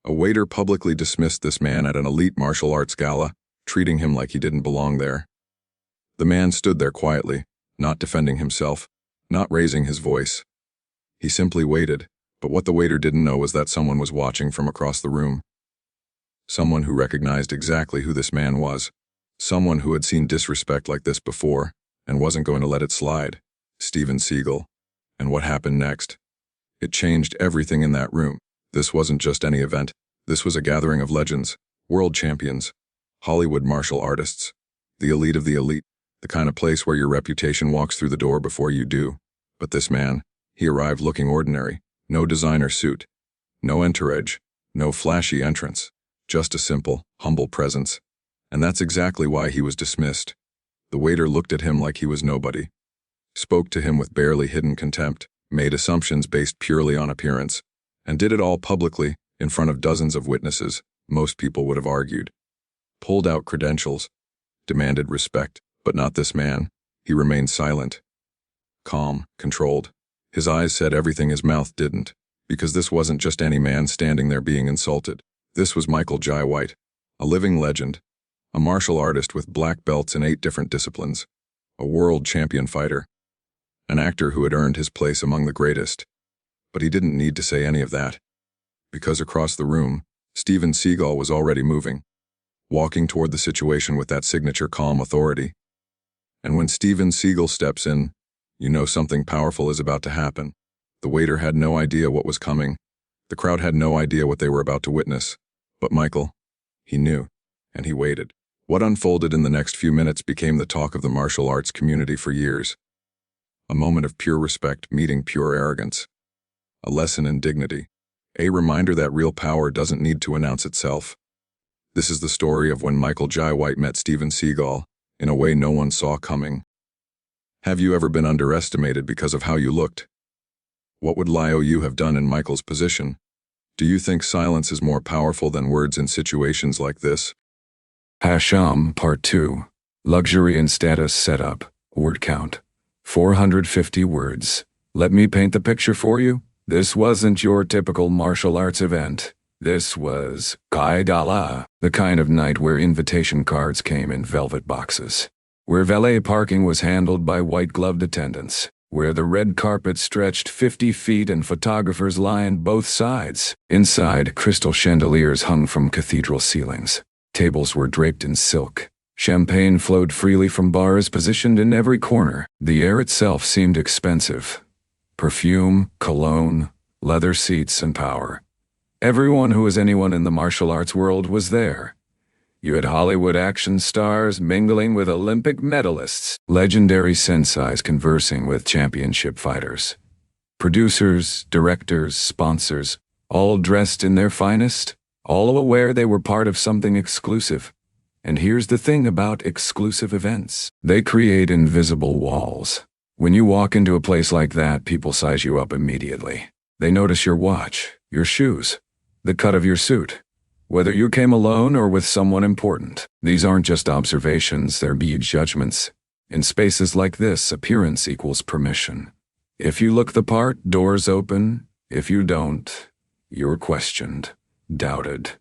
A waiter publicly dismissed this man at an elite martial arts gala, treating him like he didn't belong there. The man stood there quietly, not defending himself, not raising his voice. He simply waited, but what the waiter didn't know was that someone was watching from across the room. Someone who recognized exactly who this man was. Someone who had seen disrespect like this before, and wasn't going to let it slide. Seagal. And what happened next? It changed everything in that room. This wasn't just any event. This was a gathering of legends, world champions, Hollywood martial artists, the elite of the elite, the kind of place where your reputation walks through the door before you do. But this man, he arrived looking ordinary. No designer suit, no entourage, no flashy entrance, just a simple, humble presence. And that's exactly why he was dismissed. The waiter looked at him like he was nobody, spoke to him with barely hidden contempt, made assumptions based purely on appearance, and did it all publicly, in front of dozens of witnesses, most people would have argued. Pulled out credentials, demanded respect, but not this man. He remained silent, calm, controlled. His eyes said everything his mouth didn't, because this wasn't just any man standing there being insulted. This was Michael Jai White, a living legend, a martial artist with black belts in 8 different disciplines, a world champion fighter, an actor who had earned his place among the greatest. But he didn't need to say any of that, because across the room, Seagal was already moving, walking toward the situation with that signature calm authority. And when Seagal steps in, you know something powerful is about to happen. The waiter had no idea what was coming. The crowd had no idea what they were about to witness. But Michael, he knew, and he waited. What unfolded in the next few minutes became the talk of the martial arts community for years. A moment of pure respect meeting pure arrogance. A lesson in dignity. A reminder that real power doesn't need to announce itself. This is the story of when Michael Jai White met Seagal, in a way no one saw coming. Have you ever been underestimated because of how you looked? What would Liu have done in Michael's position? Do you think silence is more powerful than words in situations like this? Hasham, Part 2. Luxury and Status Setup. Word count. 450 words. Let me paint the picture for you. This wasn't your typical martial arts event. This was gala, the kind of night where invitation cards came in velvet boxes, where valet parking was handled by white-gloved attendants, where the red carpet stretched 50 feet and photographers lined both sides. Inside, crystal chandeliers hung from cathedral ceilings. Tables were draped in silk. Champagne flowed freely from bars positioned in every corner. The air itself seemed expensive. Perfume, cologne, leather seats, and power. Everyone who was anyone in the martial arts world was there. You had Hollywood action stars mingling with Olympic medalists, legendary senseis conversing with championship fighters, producers, directors, sponsors, all dressed in their finest, all aware they were part of something exclusive. And here's the thing about exclusive events. They create invisible walls. When you walk into a place like that, people size you up immediately. They notice your watch, your shoes, the cut of your suit, whether you came alone or with someone important. These aren't just observations, they're big judgments. In spaces like this, appearance equals permission. If you look the part, doors open. If you don't, you're questioned, doubted,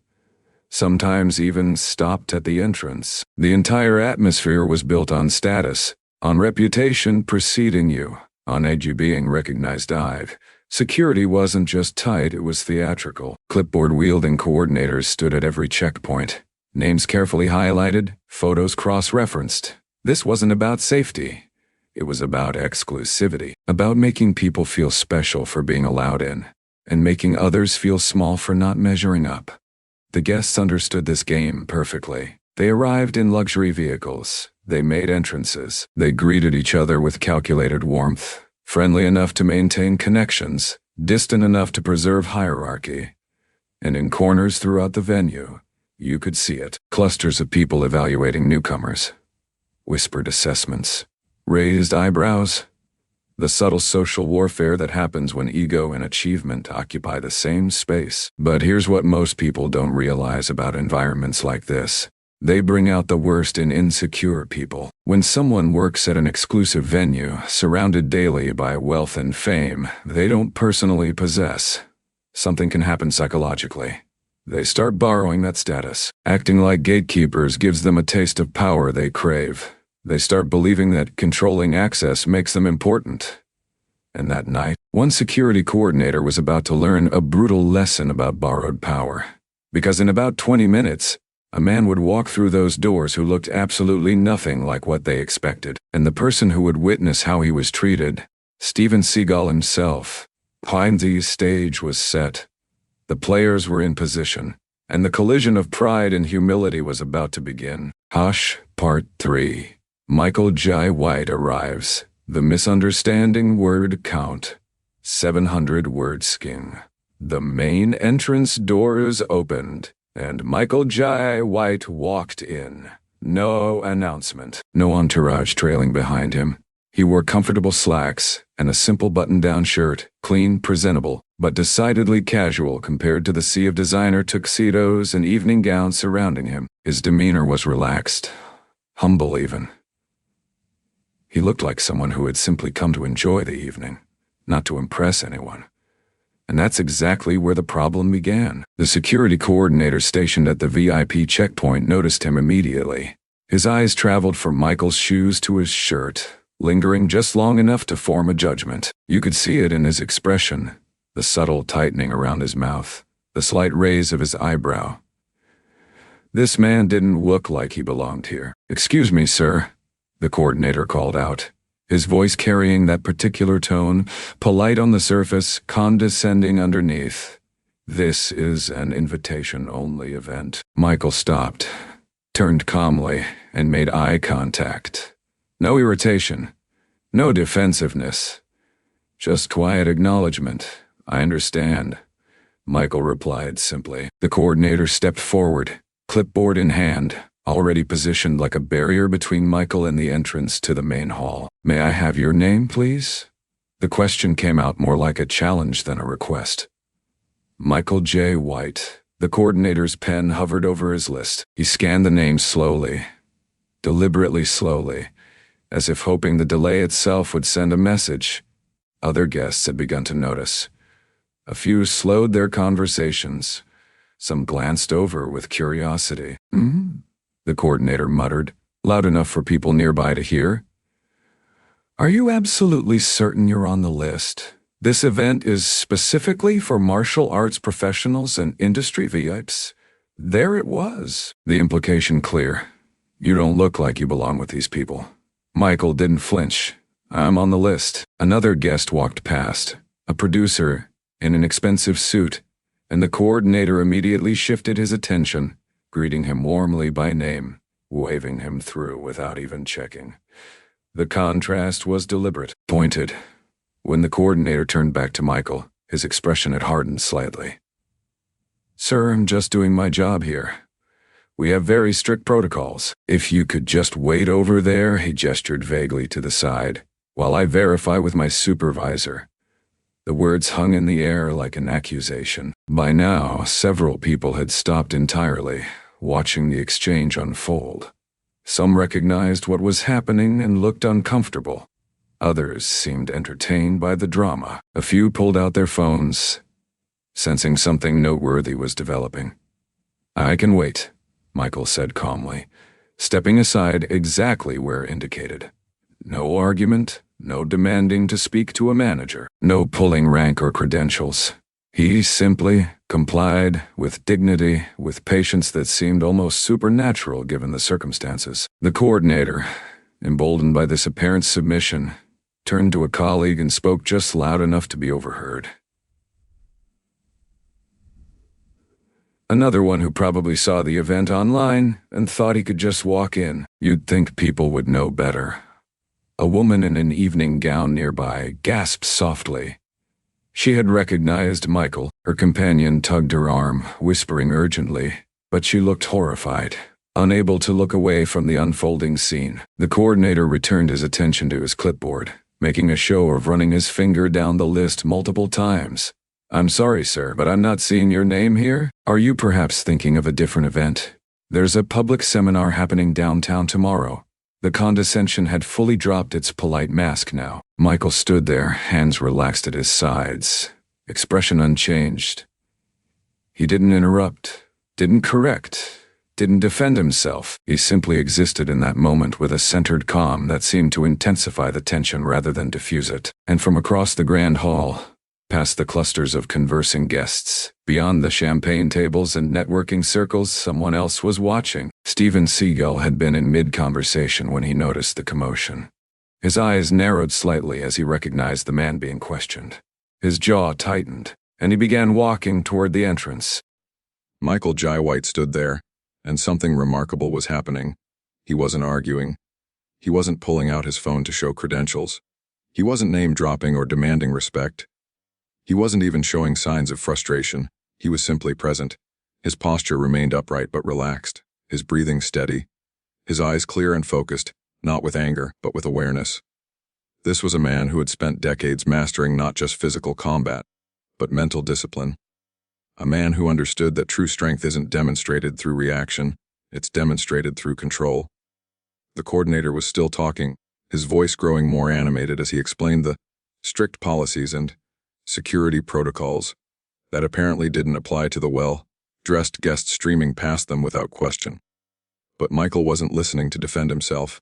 sometimes even stopped at the entrance. The entire atmosphere was built on status, on reputation preceding you, on edge being recognized. Security wasn't just tight, it was theatrical. Clipboard-wielding coordinators stood at every checkpoint, names carefully highlighted, photos cross-referenced. This wasn't about safety. It was about exclusivity, about making people feel special for being allowed in, and making others feel small for not measuring up. The guests understood this game perfectly. They arrived in luxury vehicles. They made entrances. They greeted each other with calculated warmth. Friendly enough to maintain connections, distant enough to preserve hierarchy. And in corners throughout the venue, you could see it. Clusters of people evaluating newcomers. Whispered assessments. Raised eyebrows. The subtle social warfare that happens when ego and achievement occupy the same space. But here's what most people don't realize about environments like this. They bring out the worst in insecure people. When someone works at an exclusive venue, surrounded daily by wealth and fame they don't personally possess, something can happen psychologically. They start borrowing that status. Acting like gatekeepers gives them a taste of power they crave. They start believing that controlling access makes them important. And that night, one security coordinator was about to learn a brutal lesson about borrowed power. Because in about 20 minutes, a man would walk through those doors who looked absolutely nothing like what they expected. And the person who would witness how he was treated, Steven Seagal himself. The stage was set. The players were in position, and the collision of pride and humility was about to begin. Hush, Part 3. Michael Jai White arrives. The misunderstanding word count. 700 word sking. The main entrance doors opened, and Michael Jai White walked in. No announcement. No entourage trailing behind him. He wore comfortable slacks and a simple button-down shirt, clean, presentable, but decidedly casual compared to the sea of designer tuxedos and evening gowns surrounding him. His demeanor was relaxed, humble even. He looked like someone who had simply come to enjoy the evening, not to impress anyone. And that's exactly where the problem began. The security coordinator stationed at the VIP checkpoint noticed him immediately. His eyes traveled from Michael's shoes to his shirt, lingering just long enough to form a judgment. You could see it in his expression, the subtle tightening around his mouth, the slight raise of his eyebrow. This man didn't look like he belonged here. "Excuse me, sir," the coordinator called out, his voice carrying that particular tone, polite on the surface, condescending underneath. "This is an invitation-only event." Michael stopped, turned calmly, and made eye contact. No irritation, no defensiveness, just quiet acknowledgement. "I understand," Michael replied simply. The coordinator stepped forward, clipboard in hand, already positioned like a barrier between Michael and the entrance to the main hall. "May I have your name, please?" The question came out more like a challenge than a request. Michael J. White. The coordinator's pen hovered over his list. He scanned the name slowly, deliberately slowly, as if hoping the delay itself would send a message. Other guests had begun to notice. A few slowed their conversations. Some glanced over with curiosity. The coordinator muttered, loud enough for people nearby to hear. "Are you absolutely certain you're on the list? This event is specifically for martial arts professionals and industry VIPs." There it was. The implication clear. "You don't look like you belong with these people." Michael didn't flinch. "I'm on the list." Another guest walked past, a producer in an expensive suit, and the coordinator immediately shifted his attention, greeting him warmly by name, waving him through without even checking. The contrast was deliberate, pointed. When the coordinator turned back to Michael, his expression had hardened slightly. "Sir, I'm just doing my job here. We have very strict protocols. If you could just wait over there," he gestured vaguely to the side, "while I verify with my supervisor." The words hung in the air like an accusation. By now, several people had stopped entirely, watching the exchange unfold. Some recognized what was happening and looked uncomfortable. Others seemed entertained by the drama. A few pulled out their phones, sensing something noteworthy was developing. "I can wait," Michael said calmly, stepping aside exactly where indicated. No argument, no demanding to speak to a manager, no pulling rank or credentials. He simply complied with dignity, with patience that seemed almost supernatural given the circumstances. The coordinator, emboldened by this apparent submission, turned to a colleague and spoke just loud enough to be overheard. Another one who probably saw the event online and thought he could just walk in. "You'd think people would know better." A woman in an evening gown nearby gasped softly. She had recognized Michael. Her companion tugged her arm, whispering urgently, but she looked horrified, unable to look away from the unfolding scene. The coordinator returned his attention to his clipboard, making a show of running his finger down the list multiple times. "I'm sorry, sir, but I'm not seeing your name here. Are you perhaps thinking of a different event? There's a public seminar happening downtown tomorrow." The condescension had fully dropped its polite mask now. Michael stood there, hands relaxed at his sides, expression unchanged. He didn't interrupt, didn't correct, didn't defend himself. He simply existed in that moment with a centered calm that seemed to intensify the tension rather than diffuse it. And from across the grand hall, past the clusters of conversing guests, beyond the champagne tables and networking circles, someone else was watching. Steven Seagal had been in mid-conversation when he noticed the commotion. His eyes narrowed slightly as he recognized the man being questioned. His jaw tightened, and he began walking toward the entrance. Michael Jai White stood there, and something remarkable was happening. He wasn't arguing. He wasn't pulling out his phone to show credentials. He wasn't name-dropping or demanding respect. He wasn't even showing signs of frustration. He was simply present. His posture remained upright but relaxed, his breathing steady, his eyes clear and focused, not with anger, but with awareness. This was a man who had spent decades mastering not just physical combat, but mental discipline. A man who understood that true strength isn't demonstrated through reaction, it's demonstrated through control. The coordinator was still talking, his voice growing more animated as he explained the strict policies and security protocols that apparently didn't apply to the well-dressed guests streaming past them without question. But Michael wasn't listening to defend himself.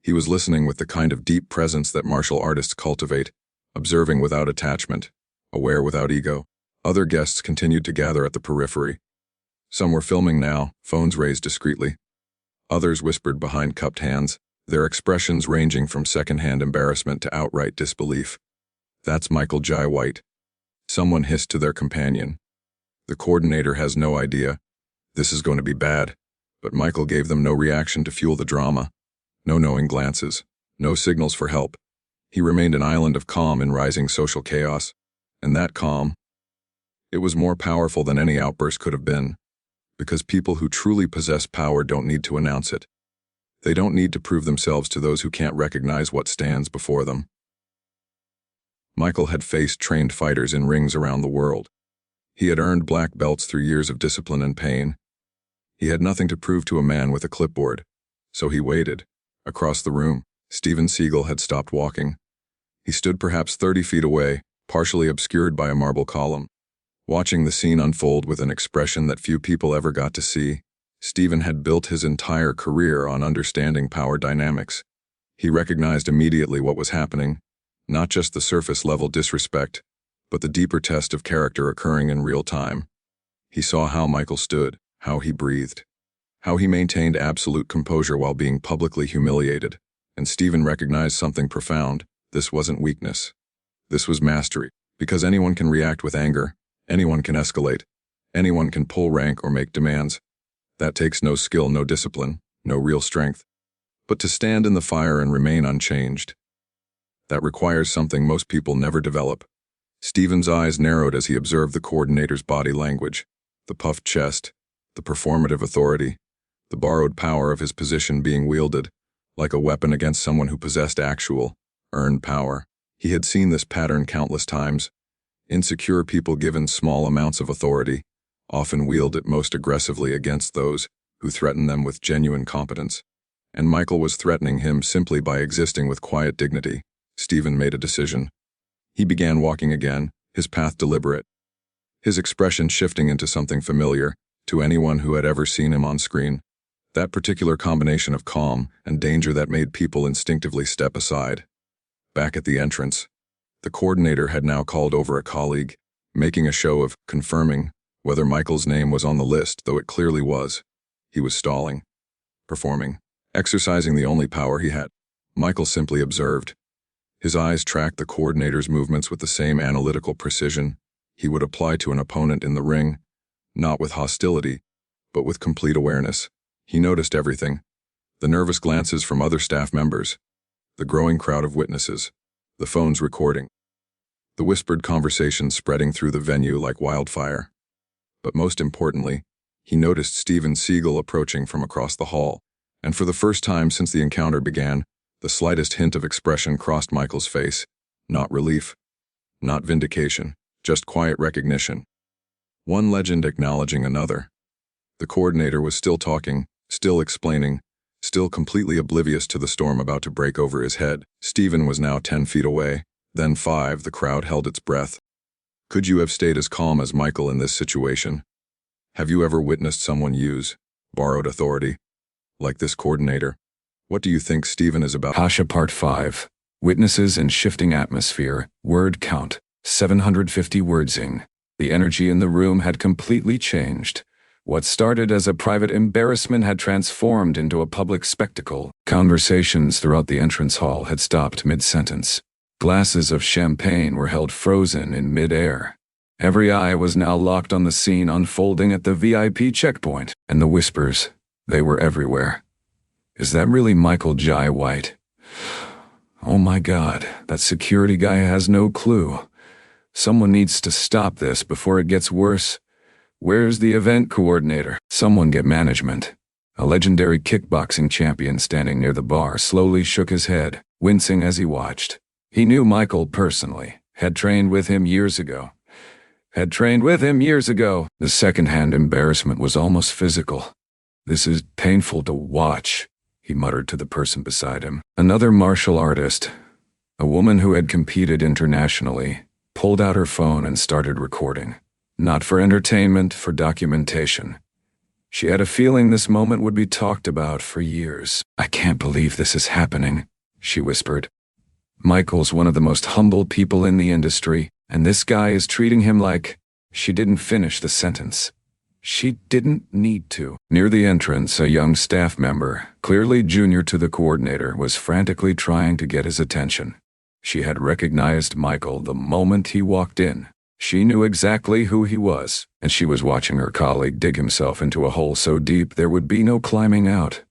He was listening with the kind of deep presence that martial artists cultivate, observing without attachment, aware without ego. Other guests continued to gather at the periphery. Some were filming now, phones raised discreetly. Others whispered behind cupped hands, their expressions ranging from secondhand embarrassment to outright disbelief. "That's Michael Jai White." Someone hissed to their companion. "The coordinator has no idea. This is going to be bad." But Michael gave them no reaction to fuel the drama. No knowing glances, no signals for help. He remained an island of calm in rising social chaos. And that calm, it was more powerful than any outburst could have been. Because people who truly possess power don't need to announce it. They don't need to prove themselves to those who can't recognize what stands before them. Michael had faced trained fighters in rings around the world. He had earned black belts through years of discipline and pain. He had nothing to prove to a man with a clipboard, so he waited. Across the room, Steven Seagal had stopped walking. He stood perhaps 30 feet away, partially obscured by a marble column, watching the scene unfold with an expression that few people ever got to see. Steven had built his entire career on understanding power dynamics. He recognized immediately what was happening, not just the surface-level disrespect, but the deeper test of character occurring in real time. He saw how Michael stood, how he breathed, how he maintained absolute composure while being publicly humiliated, and Steven recognized something profound. This wasn't weakness. This was mastery, because anyone can react with anger, anyone can escalate, anyone can pull rank or make demands. That takes no skill, no discipline, no real strength. But to stand in the fire and remain unchanged, that requires something most people never develop. Steven's eyes narrowed as he observed the coordinator's body language, the puffed chest, the performative authority, the borrowed power of his position being wielded, like a weapon against someone who possessed actual, earned power. He had seen this pattern countless times. Insecure people given small amounts of authority often wield it most aggressively against those who threaten them with genuine competence. And Michael was threatening him simply by existing with quiet dignity. Steven made a decision. He began walking again, his path deliberate, his expression shifting into something familiar to anyone who had ever seen him on screen. That particular combination of calm and danger that made people instinctively step aside. Back at the entrance, the coordinator had now called over a colleague, making a show of confirming whether Michael's name was on the list, though it clearly was. He was stalling, performing, exercising the only power he had. Michael simply observed. His eyes tracked the coordinator's movements with the same analytical precision he would apply to an opponent in the ring, not with hostility, but with complete awareness. He noticed everything. The nervous glances from other staff members, the growing crowd of witnesses, the phones recording, the whispered conversations spreading through the venue like wildfire. But most importantly, he noticed Steven Seagal approaching from across the hall, and for the first time since the encounter began, the slightest hint of expression crossed Michael's face. Not relief, not vindication, just quiet recognition. One legend acknowledging another. The coordinator was still talking, still explaining, still completely oblivious to the storm about to break over his head. Steven was now 10 feet away, then 5. The crowd held its breath. Could you have stayed as calm as Michael in this situation? Have you ever witnessed someone use borrowed authority, like this coordinator? What do you think Stephen is about? Pasha Part 5. Witnesses in shifting atmosphere. Word count. 750 wordsing. The energy in the room had completely changed. What started as a private embarrassment had transformed into a public spectacle. Conversations throughout the entrance hall had stopped mid-sentence. Glasses of champagne were held frozen in mid-air. Every eye was now locked on the scene unfolding at the VIP checkpoint, and the whispers, they were everywhere. Is that really Michael Jai White? Oh my God, that security guy has no clue. Someone needs to stop this before it gets worse. Where's the event coordinator? Someone get management. A legendary kickboxing champion standing near the bar slowly shook his head, wincing as he watched. He knew Michael personally, had trained with him years ago. The second-hand embarrassment was almost physical. This is painful to watch, he muttered to the person beside him. Another martial artist, a woman who had competed internationally, pulled out her phone and started recording. Not for entertainment, for documentation. She had a feeling this moment would be talked about for years. I can't believe this is happening, she whispered. Michael's one of the most humble people in the industry, and this guy is treating him like... She didn't finish the sentence. She didn't need to. Near the entrance, a young staff member, clearly junior to the coordinator, was frantically trying to get his attention. She had recognized Michael the moment he walked in. She knew exactly who he was, and she was watching her colleague dig himself into a hole so deep there would be no climbing out.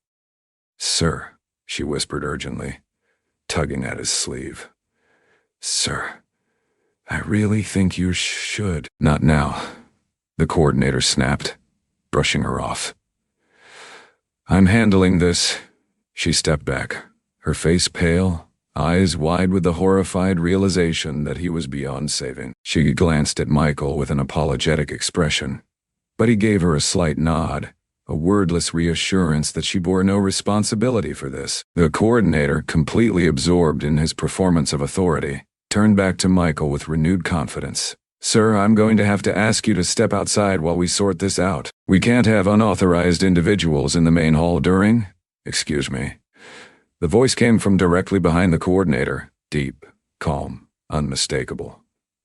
"Sir," she whispered urgently, tugging at his sleeve. "Sir, I really think you should." "Not now," the coordinator snapped, brushing her off. "I'm handling this." She stepped back, her face pale, eyes wide with the horrified realization that he was beyond saving. She glanced at Michael with an apologetic expression, but he gave her a slight nod, a wordless reassurance that she bore no responsibility for this. The coordinator, completely absorbed in his performance of authority, turned back to Michael with renewed confidence. "Sir, I'm going to have to ask you to step outside while we sort this out. We can't have unauthorized individuals in the main hall during..." "Excuse me." The voice came from directly behind the coordinator, deep, calm, unmistakable.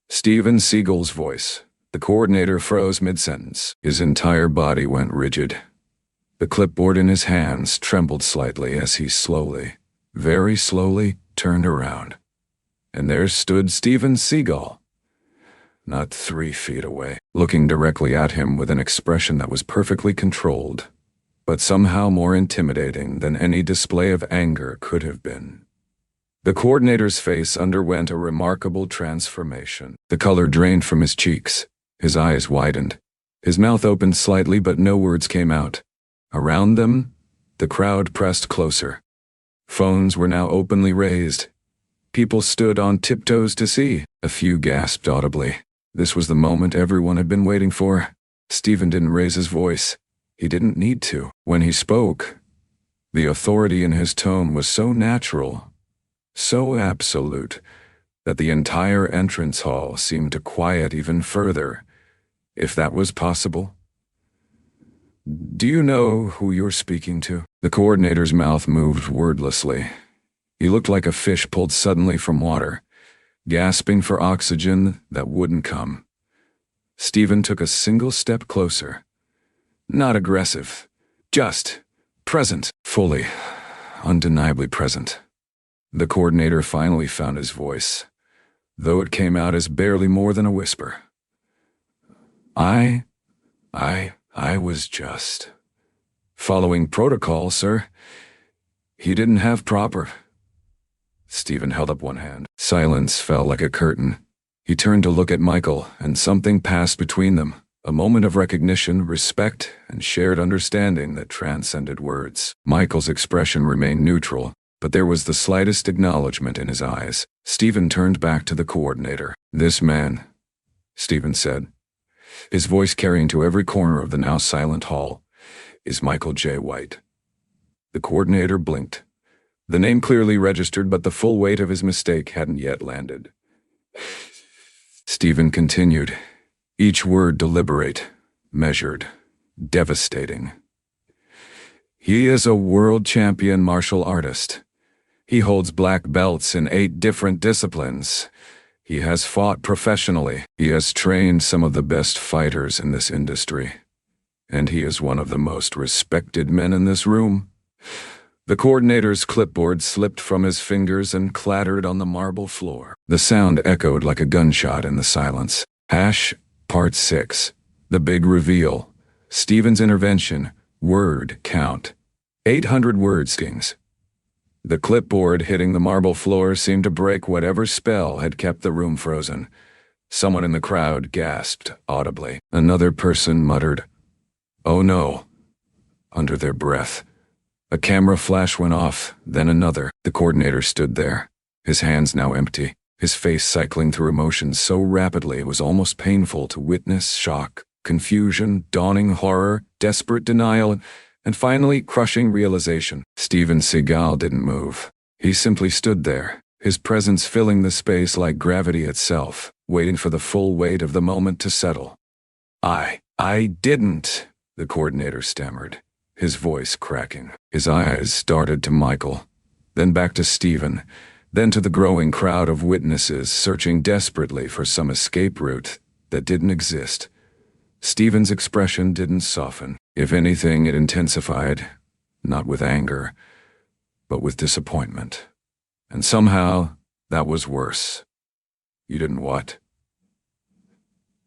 Steven Seagal's voice. The coordinator froze mid-sentence. His entire body went rigid. The clipboard in his hands trembled slightly as he slowly, very slowly, turned around. And there stood Steven Seagal, not 3 feet away, looking directly at him with an expression that was perfectly controlled, but somehow more intimidating than any display of anger could have been. The coordinator's face underwent a remarkable transformation. The color drained from his cheeks, his eyes widened, his mouth opened slightly but no words came out. Around them, the crowd pressed closer. Phones were now openly raised. People stood on tiptoes to see. A few gasped audibly. This was the moment everyone had been waiting for. Stephen didn't raise his voice. He didn't need to. When he spoke, the authority in his tone was so natural, so absolute, that the entire entrance hall seemed to quiet even further, if that was possible. "Do you know who you're speaking to?" The coordinator's mouth moved wordlessly. He looked like a fish pulled suddenly from water, gasping for oxygen that wouldn't come. Stephen took a single step closer. Not aggressive, just present, fully, undeniably present. The coordinator finally found his voice, though it came out as barely more than a whisper. I was just following protocol, sir. He didn't have proper..." Stephen held up one hand. Silence fell like a curtain. He turned to look at Michael, and something passed between them. A moment of recognition, respect, and shared understanding that transcended words. Michael's expression remained neutral, but there was the slightest acknowledgement in his eyes. Stephen turned back to the coordinator. "This man," Stephen said, his voice carrying to every corner of the now silent hall, "is Michael J. White." The coordinator blinked. The name clearly registered, but the full weight of his mistake hadn't yet landed. Stephen continued, each word deliberate, measured, devastating. He is a world champion martial artist. He holds black belts in 8 different disciplines. He has fought professionally. He has trained some of the best fighters in this industry. And he is one of the most respected men in this room. The coordinator's clipboard slipped from his fingers and clattered on the marble floor. The sound echoed like a gunshot in the silence. Part 6. The big reveal. Stephen's intervention. Word count. 800 word stings. The clipboard hitting the marble floor seemed to break whatever spell had kept the room frozen. Someone in the crowd gasped audibly. Another person muttered, "Oh no," under their breath. A camera flash went off, then another. The coordinator stood there, his hands now empty, his face cycling through emotions so rapidly it was almost painful to witness shock, confusion, dawning horror, desperate denial, and finally crushing realization. Steven Seagal didn't move. He simply stood there, his presence filling the space like gravity itself, waiting for the full weight of the moment to settle. I didn't," the coordinator stammered, his voice cracking. His eyes darted to Michael, then back to Stephen, then to the growing crowd of witnesses searching desperately for some escape route that didn't exist. Stephen's expression didn't soften. If anything, it intensified, not with anger, but with disappointment. And somehow, that was worse. "You didn't what?"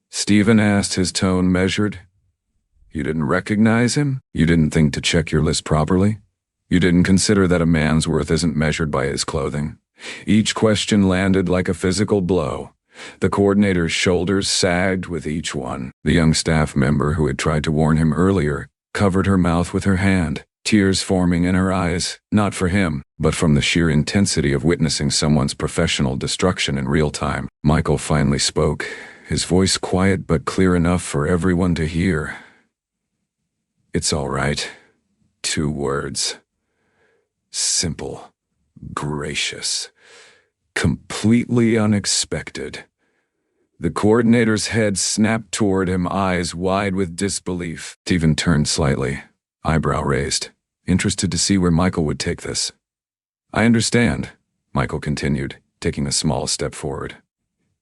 Stephen asked, his tone measured. "You didn't recognize him? You didn't think to check your list properly? You didn't consider that a man's worth isn't measured by his clothing?" Each question landed like a physical blow. The coordinator's shoulders sagged with each one. The young staff member who had tried to warn him earlier covered her mouth with her hand, tears forming in her eyes, not for him, but from the sheer intensity of witnessing someone's professional destruction in real time. Michael finally spoke, his voice quiet but clear enough for everyone to hear. "It's all right." 2 words. Simple, gracious, completely unexpected. The coordinator's head snapped toward him, eyes wide with disbelief. Stephen turned slightly, eyebrow raised, interested to see where Michael would take this. "I understand," Michael continued, taking a small step forward.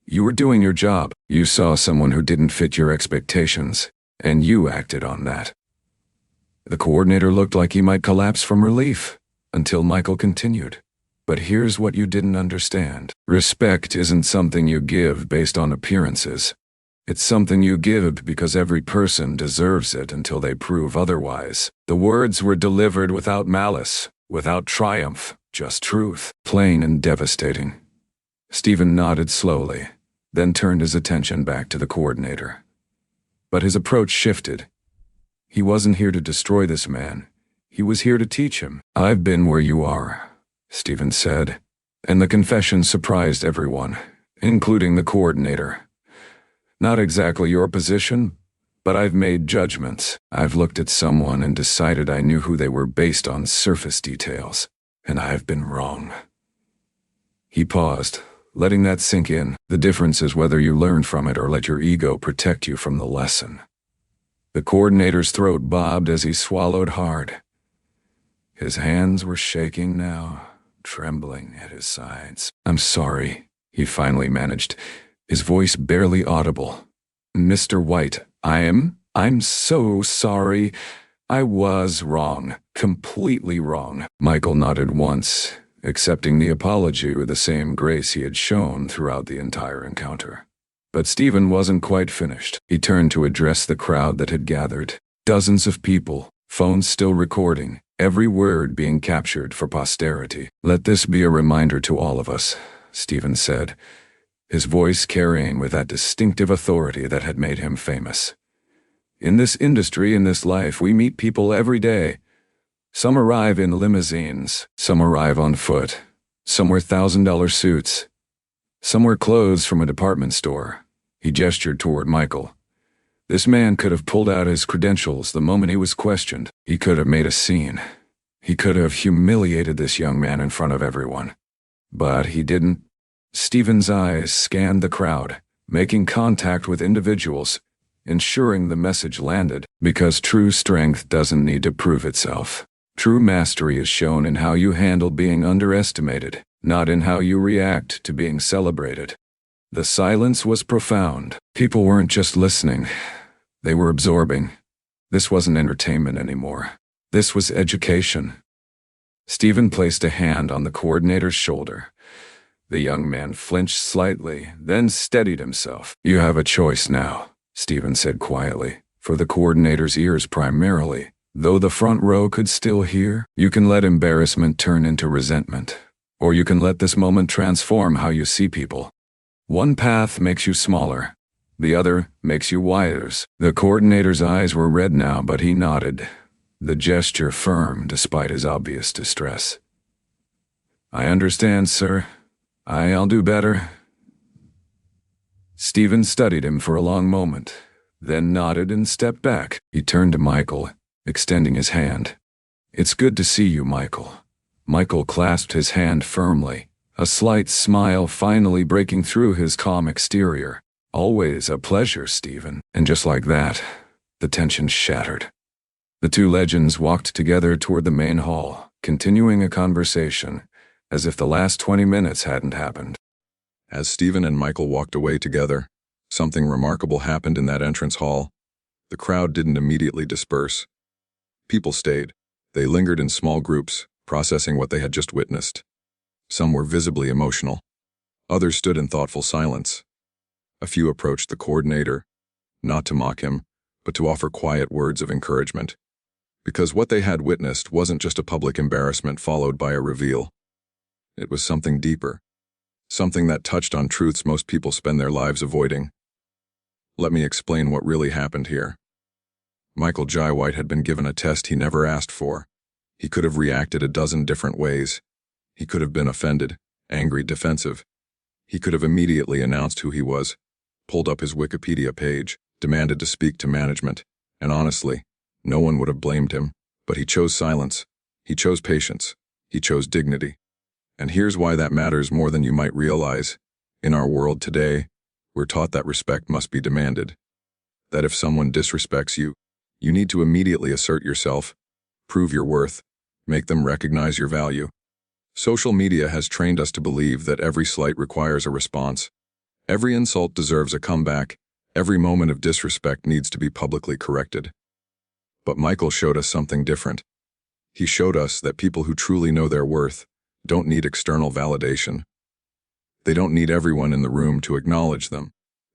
"You were doing your job. You saw someone who didn't fit your expectations, and you acted on that." The coordinator looked like he might collapse from relief, until Michael continued. "But here's what you didn't understand. Respect isn't something you give based on appearances. It's something you give because every person deserves it until they prove otherwise." The words were delivered without malice, without triumph, just truth, plain and devastating. Stephen nodded slowly, then turned his attention back to the coordinator. But his approach shifted. He wasn't here to destroy this man. He was here to teach him. "I've been where you are," Stephen said, and the confession surprised everyone, including the coordinator. "Not exactly your position, but I've made judgments. I've looked at someone and decided I knew who they were based on surface details, and I've been wrong." He paused, letting that sink in. The difference is whether you learn from it or let your ego protect you from the lesson. The coordinator's throat bobbed as he swallowed hard. His hands were shaking now, trembling at his sides. "I'm sorry," he finally managed, his voice barely audible. "Mr. White, I'm so sorry. I was wrong, completely wrong." Michael nodded once, accepting the apology with the same grace he had shown throughout the entire encounter. But Stephen wasn't quite finished. He turned to address the crowd that had gathered. Dozens of people, phones still recording, every word being captured for posterity. "Let this be a reminder to all of us," Stephen said, his voice carrying with that distinctive authority that had made him famous. "In this industry, in this life, we meet people every day. Some arrive in limousines, some arrive on foot, some wear $1,000 suits, some wear clothes from a department store." He gestured toward Michael. This man could have pulled out his credentials the moment he was questioned. He could have made a scene. He could have humiliated this young man in front of everyone. But he didn't. Stephen's eyes scanned the crowd, making contact with individuals, ensuring the message landed, because true strength doesn't need to prove itself. True mastery is shown in how you handle being underestimated, not in how you react to being celebrated. The silence was profound. People weren't just listening, they were absorbing. This wasn't entertainment anymore. This was education. Stephen placed a hand on the coordinator's shoulder. The young man flinched slightly, then steadied himself. "You have a choice now," Stephen said quietly, for the coordinator's ears primarily, though the front row could still hear. "You can let embarrassment turn into resentment, or you can let this moment transform how you see people. One path makes you smaller, the other makes you wider." The coordinator's eyes were red now, but he nodded, the gesture firm despite his obvious distress. "I understand, sir. I'll do better." Stephen studied him for a long moment, then nodded and stepped back. He turned to Michael, extending his hand. "It's good to see you, Michael." Michael clasped his hand firmly, a slight smile finally breaking through his calm exterior. "Always a pleasure, Stephen." And just like that, the tension shattered. The two legends walked together toward the main hall, continuing a conversation, as if the last 20 minutes hadn't happened. As Stephen and Michael walked away together, something remarkable happened in that entrance hall. The crowd didn't immediately disperse. People stayed. They lingered in small groups, processing what they had just witnessed. Some were visibly emotional. Others stood in thoughtful silence. A few approached the coordinator, not to mock him, but to offer quiet words of encouragement. Because what they had witnessed wasn't just a public embarrassment followed by a reveal. It was something deeper. Something that touched on truths most people spend their lives avoiding. Let me explain what really happened here. Michael Jai White had been given a test he never asked for. He could have reacted a dozen different ways. He could have been offended, angry, defensive. He could have immediately announced who he was, pulled up his Wikipedia page, demanded to speak to management, and honestly, no one would have blamed him. But he chose silence. He chose patience. He chose dignity. And here's why that matters more than you might realize. In our world today, we're taught that respect must be demanded. That if someone disrespects you, you need to immediately assert yourself, prove your worth, make them recognize your value. Social media has trained us to believe that every slight requires a response. Every insult deserves a comeback. Every moment of disrespect needs to be publicly corrected. But Michael showed us something different. He showed us that people who truly know their worth don't need external validation. They don't need everyone in the room to acknowledge them.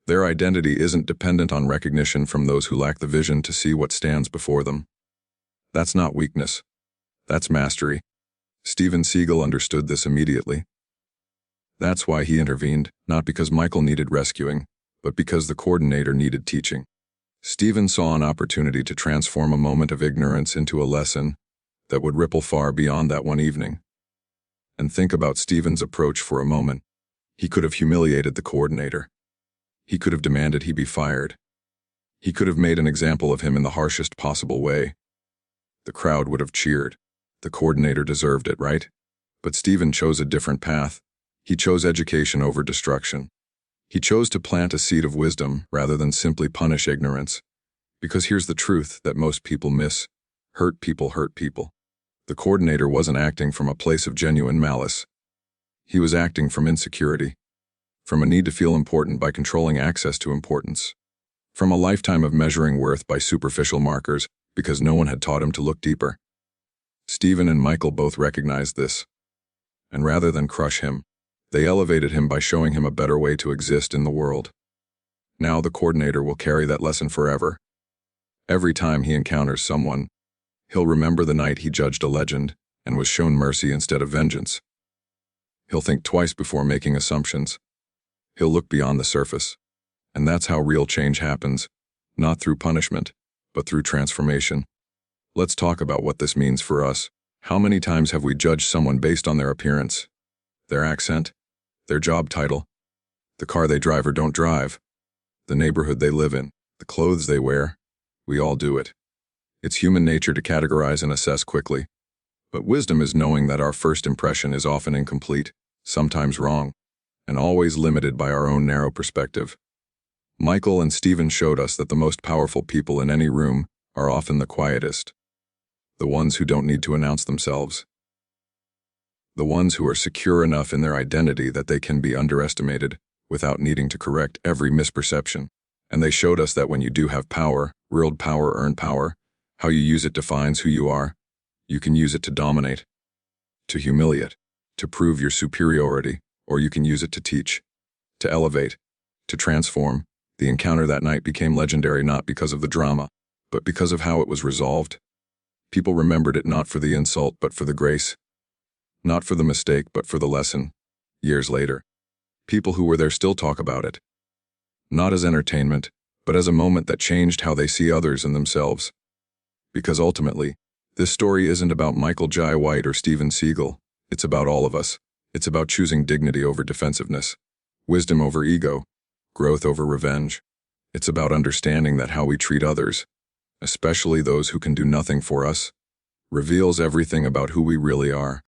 Their identity isn't dependent on recognition from those who lack the vision to see what stands before them. That's not weakness. That's mastery. Steven Seagal understood this immediately. That's why he intervened, not because Michael needed rescuing, but because the coordinator needed teaching. Steven saw an opportunity to transform a moment of ignorance into a lesson that would ripple far beyond that one evening. And think about Steven's approach for a moment. He could have humiliated the coordinator. He could have demanded he be fired. He could have made an example of him in the harshest possible way. The crowd would have cheered. The coordinator deserved it, right? But Steven chose a different path. He chose education over destruction. He chose to plant a seed of wisdom rather than simply punish ignorance. Because here's the truth that most people miss. Hurt people hurt people. The coordinator wasn't acting from a place of genuine malice. He was acting from insecurity, from a need to feel important by controlling access to importance, from a lifetime of measuring worth by superficial markers because no one had taught him to look deeper. Steven and Michael both recognized this, and rather than crush him, they elevated him by showing him a better way to exist in the world. Now the coordinator will carry that lesson forever. Every time he encounters someone, he'll remember the night he judged a legend and was shown mercy instead of vengeance. He'll think twice before making assumptions. He'll look beyond the surface. And that's how real change happens, not through punishment, but through transformation. Let's talk about what this means for us. How many times have we judged someone based on their appearance, their accent, their job title, the car they drive or don't drive, the neighborhood they live in, the clothes they wear? We all do it. It's human nature to categorize and assess quickly. But wisdom is knowing that our first impression is often incomplete, sometimes wrong, and always limited by our own narrow perspective. Michael and Stephen showed us that the most powerful people in any room are often the quietest, the ones who don't need to announce themselves, the ones who are secure enough in their identity that they can be underestimated without needing to correct every misperception. And they showed us that when you do have power, real power, earned power, how you use it defines who you are. You can use it to dominate, to humiliate, to prove your superiority, or you can use it to teach, to elevate, to transform. The encounter that night became legendary not because of the drama, but because of how it was resolved. People remembered it not for the insult but for the grace, not for the mistake but for the lesson. Years later, people who were there still talk about it, not as entertainment, but as a moment that changed how they see others and themselves. Because ultimately, this story isn't about Michael Jai White or Steven Seagal. It's about all of us. It's about choosing dignity over defensiveness, wisdom over ego, growth over revenge. It's about understanding that how we treat others, especially those who can do nothing for us, reveals everything about who we really are.